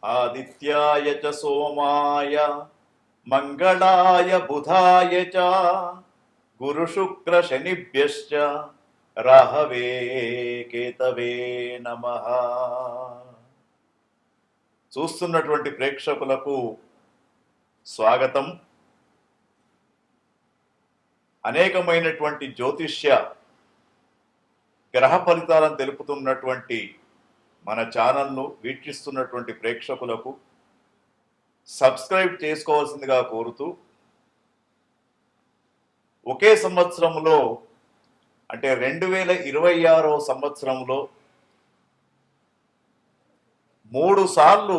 ఆదిత్యాయ చ సోమాయ మంగళాయ బుధాయ చ గురు శుక్ర శనిభ్యశ్చ రాహవే కేతవే నమః. చూస్తున్నటువంటి ప్రేక్షకులకు స్వాగతం. అనేకమైనటువంటి జ్యోతిష్య గ్రహ ఫలితాలను తెలుపుతున్నటువంటి మన ఛానల్ను వీక్షిస్తున్నటువంటి ప్రేక్షకులకు సబ్స్క్రైబ్ చేసుకోవాల్సిందిగా కోరుతూ, ఒకే సంవత్సరంలో అంటే 2026వ సంవత్సరంలో 3 సార్లు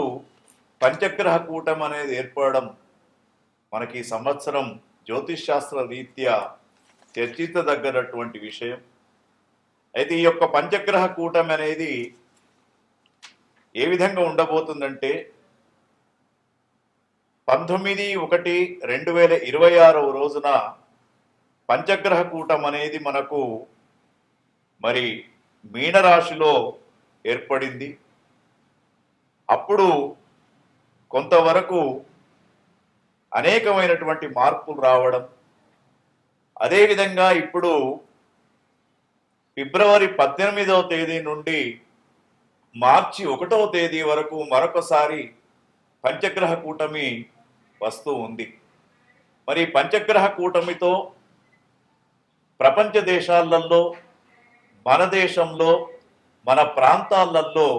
పంచగ్రహ కూటమి అనేది ఏర్పడడం మనకి ఈ సంవత్సరం జ్యోతిష్ శాస్త్ర రీత్యా చర్చించదగ్గనటువంటి విషయం. అయితే ఈ యొక్క పంచగ్రహ కూటమి అనేది ఏ విధంగా ఉండబోతుందంటే 19/1/2026 రోజున పంచగ్రహ కూటమి అనేది మనకు మరి మీనరాశిలో ఏర్పడింది. అప్పుడు కొంతవరకు అనేకమైనటువంటి మార్పులు రావడం, అదేవిధంగా ఇప్పుడు ఫిబ్రవరి 18వ తేదీ నుండి మార్చి 1వ తేదీ వరకు మరొకసారి పంచగ్రహ కూటమి వస్తూ ఉంది. మరి పంచగ్రహ కూటమితో ప్రపంచ దేశాలలో, మన దేశంలో, మన ప్రాంతాలలో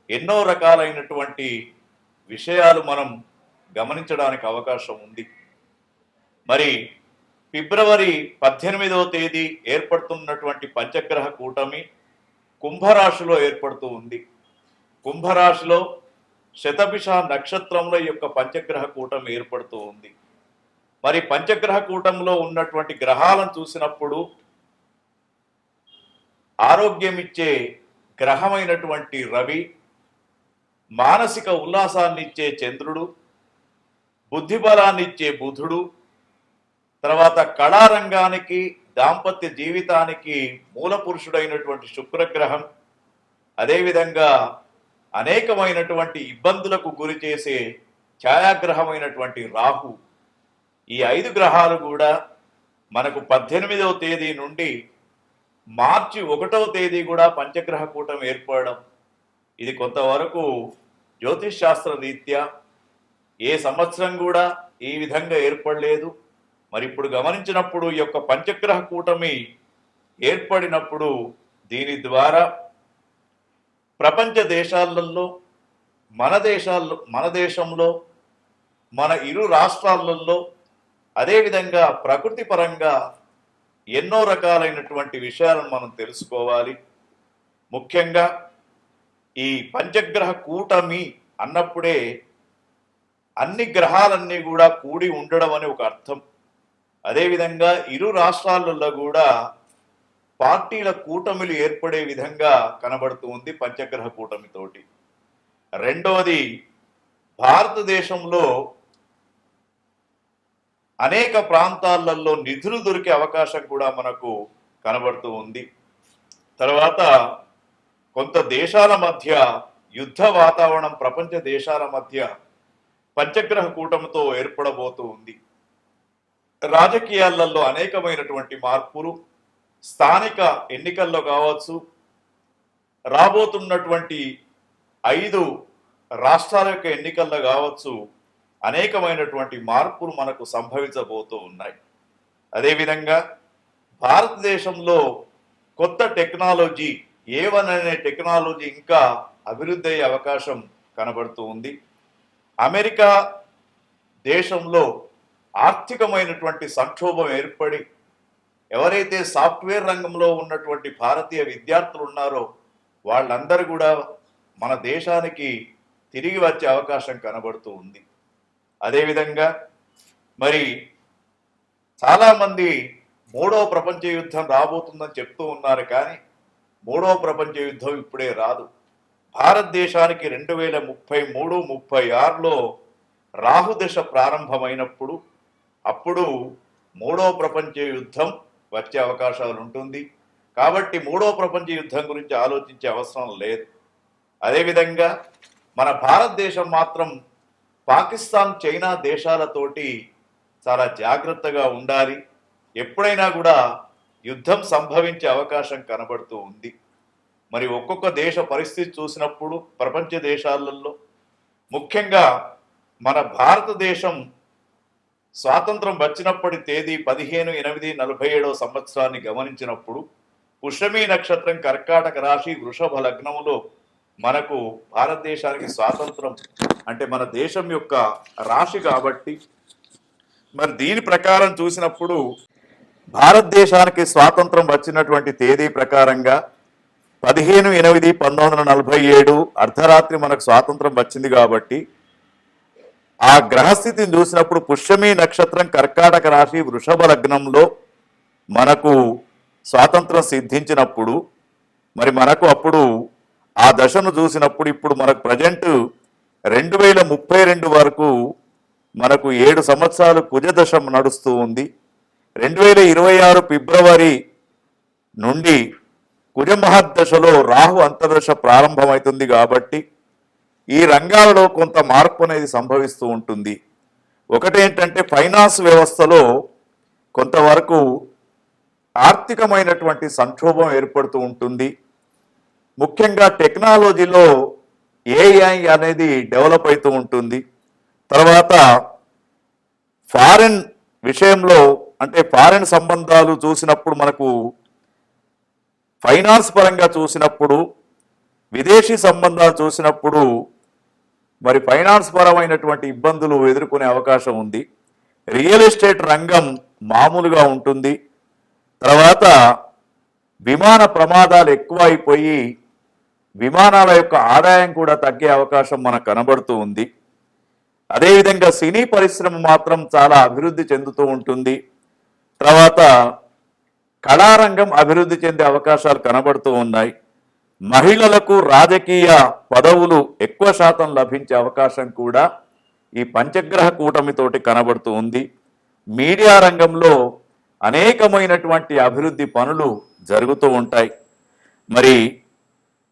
ఎన్నో రకాలైనటువంటి విషయాలు మనం గమనించడానికి అవకాశం ఉంది. మరి ఫిబ్రవరి 18వ తేదీ ఏర్పడుతున్నటువంటి పంచగ్రహ కూటమి కుంభరాశిలో ఏర్పడుతూ ఉంది. కుంభరాశిలో శతభిష నక్షత్రంలో యొక్క పంచగ్రహ కూటమి ఏర్పడుతూ ఉంది. మరి పంచగ్రహ కూటంలో ఉన్నటువంటి గ్రహాలను చూసినప్పుడు ఆరోగ్యం ఇచ్చే గ్రహమైనటువంటి రవి, మానసిక ఉల్లాసాన్ని ఇచ్చే చంద్రుడు, బుద్ధిబలాన్ని ఇచ్చే బుధుడు, తర్వాత కళారంగానికి, దాంపత్య జీవితానికి మూల పురుషుడైనటువంటి శుక్రగ్రహం, అదేవిధంగా అనేకమైనటువంటి ఇబ్బందులకు గురి చేసే ఛాయాగ్రహమైనటువంటి రాహు, ఈ 5 గ్రహాలు కూడా మనకు 18వ తేదీ నుండి మార్చి 1వ తేదీ కూడా పంచగ్రహ కూటమి ఏర్పడడం, ఇది కొంతవరకు జ్యోతిష్ శాస్త్ర రీత్యా ఏ సంవత్సరం కూడా ఈ విధంగా ఏర్పడలేదు. మరి ఇప్పుడు గమనించినప్పుడు ఈ యొక్క పంచగ్రహ కూటమి ఏర్పడినప్పుడు దీని ద్వారా ప్రపంచ దేశాలలో, మన దేశంలో, మన ఇరు రాష్ట్రాలలో, అదేవిధంగా ప్రకృతి పరంగా ఎన్నో రకాలైనటువంటి విషయాలను మనం తెలుసుకోవాలి. ముఖ్యంగా ఈ పంచగ్రహ కూటమి అన్నప్పుడే అన్ని గ్రహాలన్నీ కూడా కూడి ఉండడం అని ఒక అర్థం. అదేవిధంగా ఇరు రాష్ట్రాలలో కూడా పార్టీల కూటమిలు ఏర్పడే విధంగా కనబడుతూ ఉంది పంచగ్రహ కూటమితోటి. రెండవది, భారతదేశంలో అనేక ప్రాంతాలలో నిధులు దొరికే అవకాశం కూడా మనకు కనబడుతూ ఉంది. తర్వాత కొంత దేశాల మధ్య యుద్ధ వాతావరణం ప్రపంచ దేశాల మధ్య పంచగ్రహ కూటమితో ఏర్పడబోతూ ఉంది. రాజకీయాలలో అనేకమైనటువంటి మార్పులు, స్థానిక ఎన్నికల్లో కావచ్చు, రాబోతున్నటువంటి 5 రాష్ట్రాల యొక్క ఎన్నికల్లో కావచ్చు, అనేకమైనటువంటి మార్పులు మనకు సంభవించబోతూ ఉన్నాయి. అదేవిధంగా భారతదేశంలో కొత్త టెక్నాలజీ, A1 అనే టెక్నాలజీ ఇంకా అభివృద్ధి అయ్యే అవకాశం కనబడుతూ ఉంది. అమెరికా దేశంలో ఆర్థికమైనటువంటి సంక్షోభం ఏర్పడి ఎవరైతే సాఫ్ట్వేర్ రంగంలో ఉన్నటువంటి భారతీయ విద్యార్థులు ఉన్నారో వాళ్ళందరూ కూడా మన దేశానికి తిరిగి వచ్చే అవకాశం కనబడుతూ ఉంది. అదేవిధంగా మరి చాలామంది 3వ ప్రపంచ యుద్ధం రాబోతుందని చెప్తూ ఉన్నారు, కానీ 3వ ప్రపంచ యుద్ధం ఇప్పుడే రాదు. భారతదేశానికి 2033-36లో రాహుదశ ప్రారంభమైనప్పుడు అప్పుడు 3వ ప్రపంచ యుద్ధం వచ్చే అవకాశాలు ఉంటుంది. కాబట్టి 3వ ప్రపంచ యుద్ధం గురించి ఆలోచించే అవసరం లేదు. అదేవిధంగా మన భారతదేశం మాత్రం పాకిస్తాన్, చైనా దేశాలతోటి చాలా జాగ్రత్తగా ఉండాలి. ఎప్పుడైనా కూడా యుద్ధం సంభవించే అవకాశం కనబడుతూ ఉంది. మరి ఒక్కొక్క దేశ పరిస్థితి చూసినప్పుడు ప్రపంచ దేశాలలో ముఖ్యంగా మన భారతదేశం స్వాతంత్రం వచ్చినప్పటి తేదీ 15/8/47 సంవత్సరాన్ని గమనించినప్పుడు పుష్యమి నక్షత్రం కర్కాటక రాశి వృషభ లగ్నములో మనకు భారతదేశానికి స్వాతంత్రం అంటే మన దేశం యొక్క రాశి కాబట్టి మరి దీని ప్రకారం చూసినప్పుడు భారతదేశానికి స్వాతంత్రం వచ్చినటువంటి తేదీ ప్రకారంగా 15/8/1947 అర్ధరాత్రి మనకు స్వాతంత్రం వచ్చింది కాబట్టి ఆ గ్రహస్థితిని చూసినప్పుడు పుష్యమి నక్షత్రం కర్కాటక రాశి వృషభ లగ్నంలో మనకు స్వాతంత్రం సిద్ధించినప్పుడు మరి మనకు అప్పుడు ఆ దశను చూసినప్పుడు ఇప్పుడు మనకు ప్రజెంట్ 2032 వరకు మనకు 7 సంవత్సరాలు కుజదశ నడుస్తూ ఉంది. 2026 ఫిబ్రవరి నుండి కుజమహర్దశలో రాహు అంతర్దశ ప్రారంభమవుతుంది కాబట్టి ఈ రంగాలలో కొంత మార్పు అనేది సంభవిస్తూ ఉంటుంది. ఒకటేంటంటే ఫైనాన్స్ వ్యవస్థలో కొంతవరకు ఆర్థికమైనటువంటి సంక్షోభం ఏర్పడుతూ ఉంటుంది. ముఖ్యంగా టెక్నాలజీలో ఏఐ అనేది డెవలప్ అవుతూ ఉంటుంది. తర్వాత ఫారెన్ విషయంలో అంటే ఫారెన్ సంబంధాలు చూసినప్పుడు మనకు ఫైనాన్స్ పరంగా చూసినప్పుడు విదేశీ సంబంధాలు చూసినప్పుడు మరి ఫైనాన్స్ పరమైనటువంటి ఇబ్బందులు ఎదుర్కొనే అవకాశం ఉంది. రియల్ ఎస్టేట్ రంగం మామూలుగా ఉంటుంది. తర్వాత విమాన ప్రమాదాలు ఎక్కువ అయిపోయి విమానాల యొక్క ఆదాయం కూడా తగ్గే అవకాశం మనకు కనబడుతూ ఉంది. అదేవిధంగా సినీ పరిశ్రమ మాత్రం చాలా అభివృద్ధి చెందుతూ ఉంటుంది. తర్వాత కళారంగం అభివృద్ధి చెందే అవకాశాలు కనబడుతూ ఉన్నాయి. మహిళలకు రాజకీయ పదవులు ఎక్కువ శాతం లభించే అవకాశం కూడా ఈ పంచగ్రహ కూటమితోటి కనబడుతూ ఉంది. మీడియా రంగంలో అనేకమైనటువంటి అభివృద్ధి పనులు జరుగుతూ ఉంటాయి. మరి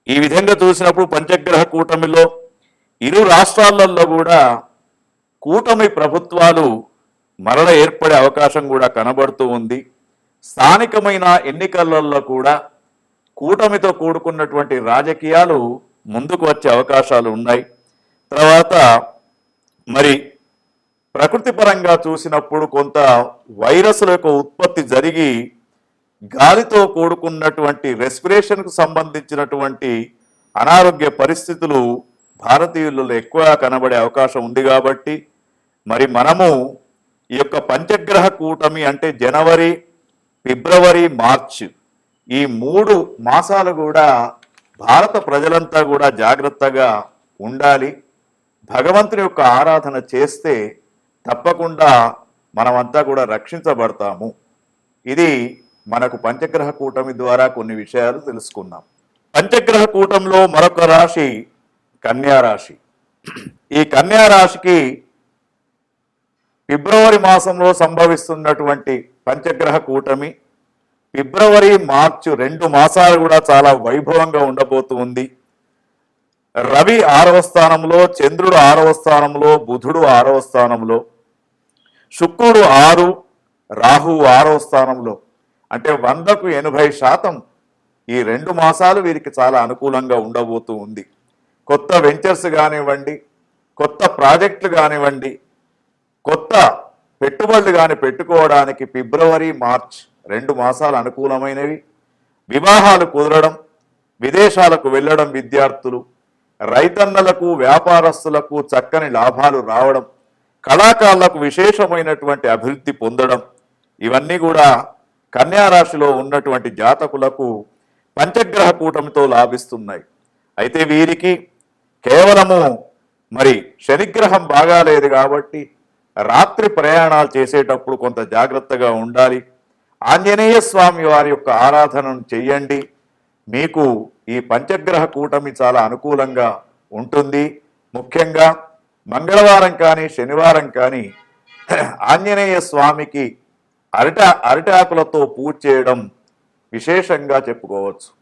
ఈ విధంగా చూసినప్పుడు పంచగ్రహ కూటమిలో ఇరు రాష్ట్రాలలో కూడా కూటమి ప్రభుత్వాలు మరల ఏర్పడే అవకాశం కూడా కనబడుతూ ఉంది. స్థానికమైన ఎన్నికలలో కూడా కూటమితో కూడుకున్నటువంటి రాజకీయాలు ముందుకు వచ్చే అవకాశాలు ఉన్నాయి. తర్వాత మరి ప్రకృతి పరంగా చూసినప్పుడు కొంత వైరస్ల యొక్క ఉత్పత్తి జరిగి గాలితో కూడుకున్నటువంటి రెస్పిరేషన్కు సంబంధించినటువంటి అనారోగ్య పరిస్థితులు భారతీయులలో ఎక్కువగా కనబడే అవకాశం ఉంది. కాబట్టి మరి మనము ఈ యొక్క పంచగ్రహ కూటమి అంటే జనవరి, ఫిబ్రవరి, మార్చ్ ఈ 3 మాసాలు కూడా భారత ప్రజలంతా కూడా జాగ్రత్తగా ఉండాలి. భగవంతుని యొక్క ఆరాధన చేస్తే తప్పకుండా మనమంతా కూడా రక్షించబడతాము. ఇది మనకు పంచగ్రహ కూటమి ద్వారా కొన్ని విషయాలు తెలుసుకున్నాం. పంచగ్రహ కూటంలో మరొక రాశి కన్యా రాశి. ఈ కన్యా రాశికి ఫిబ్రవరి మాసంలో సంభవిస్తున్నటువంటి పంచగ్రహ కూటమి ఫిబ్రవరి, మార్చి 2 మాసాలు కూడా చాలా వైభవంగా ఉండబోతుంది. రవి 6వ స్థానంలో, చంద్రుడు 6వ స్థానంలో, బుధుడు 6వ స్థానంలో, శుక్రుడు 6, రాహు 6వ స్థానంలో. అంటే 100కు 80% ఈ 2 మాసాలు వీరికి చాలా అనుకూలంగా ఉండబోతూ ఉంది. కొత్త వెంచర్స్ కానివ్వండి, కొత్త ప్రాజెక్టులు కానివ్వండి, కొత్త పెట్టుబడులు కానీ పెట్టుకోవడానికి ఫిబ్రవరి, మార్చ్ 2 మాసాలు అనుకూలమైనవి. వివాహాలు కుదరడం, విదేశాలకు వెళ్ళడం విద్యార్థులు, రైతన్నలకు, వ్యాపారస్తులకు చక్కని లాభాలు రావడం, కళాకారులకు విశేషమైనటువంటి అభివృద్ధి పొందడం, ఇవన్నీ కూడా కన్యా రాశిలో ఉన్నటువంటి జాతకులకు పంచగ్రహ కూటమితో లాభిస్తున్నాయి. అయితే వీరికి కేవలము మరి శనిగ్రహం బాగాలేదు కాబట్టి రాత్రి ప్రయాణాలు చేసేటప్పుడు కొంత జాగ్రత్తగా ఉండాలి. ఆంజనేయ స్వామి వారి యొక్క ఆరాధనను చెయ్యండి. మీకు ఈ పంచగ్రహ కూటమి చాలా అనుకూలంగా ఉంటుంది. ముఖ్యంగా మంగళవారం కానీ శనివారం కానీ ఆంజనేయ స్వామికి అరటాకులతో పూజ చేయడం విశేషంగా చెప్పుకోవచ్చు.